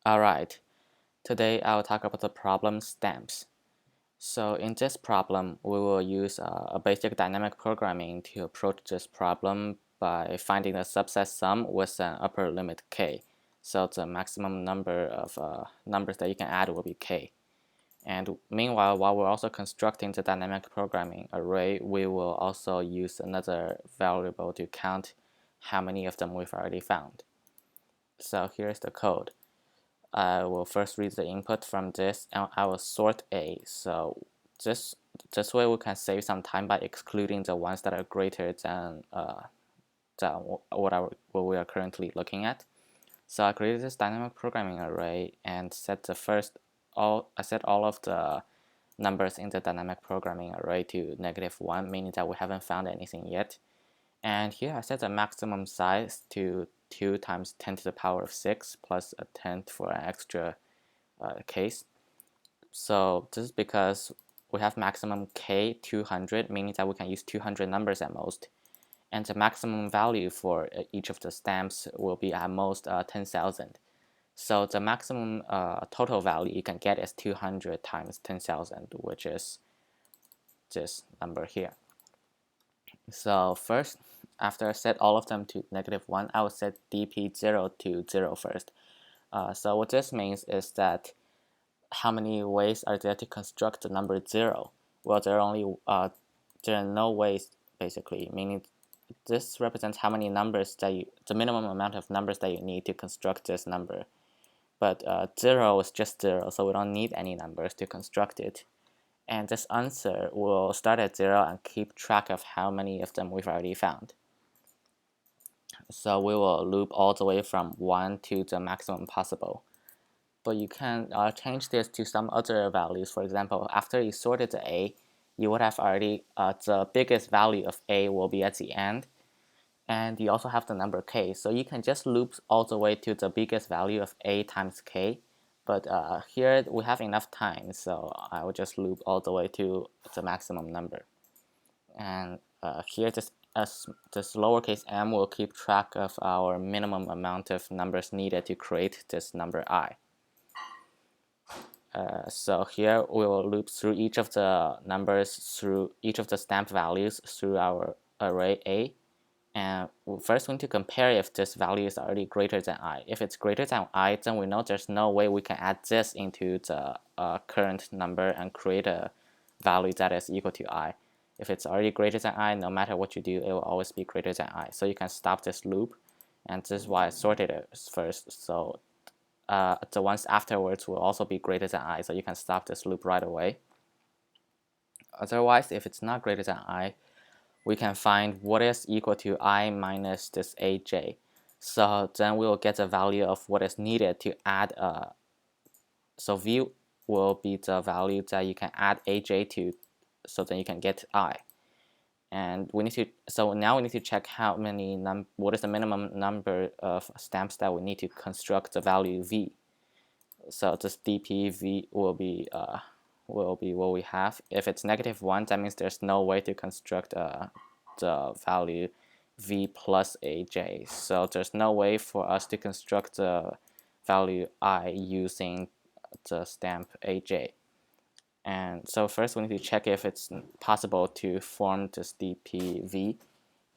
Alright, today I will talk about the problem stamps. So in this problem, we will use a basic dynamic programming to approach this problem by finding a subset sum with an upper limit k. So the maximum number of numbers that you can add will be k. And meanwhile, while we're also constructing the dynamic programming array, we will also use another variable to count how many of them we've already found. So here's the code. I will first read the input from this and I will sort A. So this way we can save some time by excluding the ones that are greater than what we are currently looking at. So I created this dynamic programming array and set I set all of the numbers in the dynamic programming array to -1, meaning that we haven't found anything yet. And here I set the maximum size to 2 times 10 to the power of 6 plus a tenth for an extra case. So this is because we have maximum k 200, meaning that we can use 200 numbers at most. And the maximum value for each of the stamps will be at most 10,000. So the maximum total value you can get is 200 times 10,000, which is this number here. So first, after I set all of them to -1, I will set dp0 to 0 first. So what this means is that how many ways are there to construct the number 0? Well, there are no ways, basically, meaning this represents how many numbers the minimum amount of numbers that you need to construct this number. But 0 is just 0, so we don't need any numbers to construct it. And this answer will start at 0 and keep track of how many of them we've already found. So we will loop all the way from 1 to the maximum possible. But you can change this to some other values. For example, after you sorted the A, you would have already, the biggest value of A will be at the end. And you also have the number k. So you can just loop all the way to the biggest value of A times k. But here we have enough time, so I will just loop all the way to the maximum number. And here this lowercase m will keep track of our minimum amount of numbers needed to create this number I. So here we will loop through each of the numbers, through each of the stamp values through our array A. And first we need to compare if this value is already greater than I. If it's greater than I, then we know there's no way we can add this into the current number and create a value that is equal to I. If it's already greater than I, no matter what you do, it will always be greater than I. So you can stop this loop, and this is why I sorted it first. So the ones afterwards will also be greater than I, so you can stop this loop right away. Otherwise, if it's not greater than I, we can find what is equal to I minus this aj. So then we will get the value of what is needed to add so v will be the value that you can add aj to, so then you can get I. And so now we need to check what is the minimum number of stamps that we need to construct the value v. So this dpv will be what we have. If it's -1, that means there's no way to construct the value v plus aj. So there's no way for us to construct the value I using the stamp aj. And so first we need to check if it's possible to form this dpv,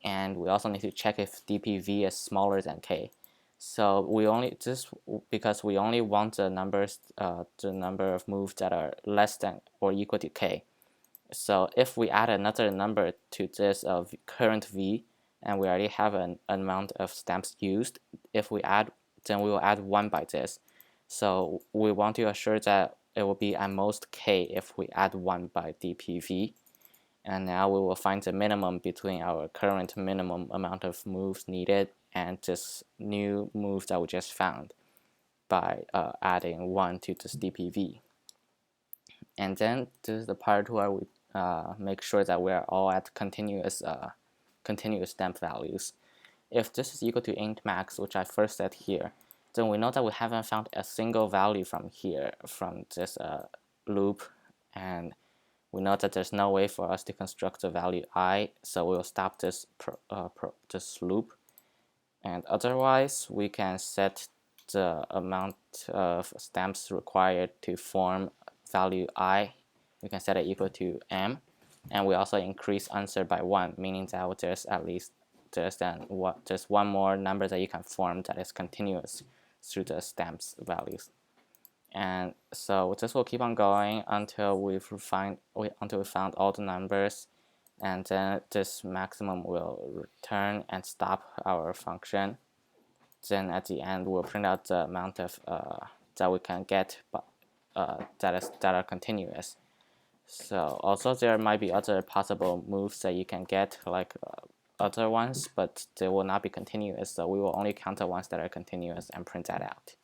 and we also need to check if dpv is smaller than k. So because we only want the number of moves that are less than or equal to k. So if we add another number to this current v, and we already have an amount of stamps used, then we will add 1 by this. So we want to assure that it will be at most k if we add 1 by dpv. And now we will find the minimum between our current minimum amount of moves needed and this new move that we just found by adding 1 to this dpv. And then this is the part where we make sure that we are all at continuous stamp values. If this is equal to int max, which I first set here, then we know that we haven't found a single value from this loop, and we know that there's no way for us to construct the value I, so we will stop this loop. And otherwise, we can set the amount of stamps required to form value I. We can set it equal to m, and we also increase answer by 1, meaning that there's at least just one more number that you can form that is continuous through the stamps values. And so this will keep on going until we found all the numbers, and then this maximum will return and stop our function. Then at the end we'll print out the amount of that we can get that are continuous. So also there might be other possible moves that you can get, like other ones, but they will not be continuous, so we will only count the ones that are continuous and print that out.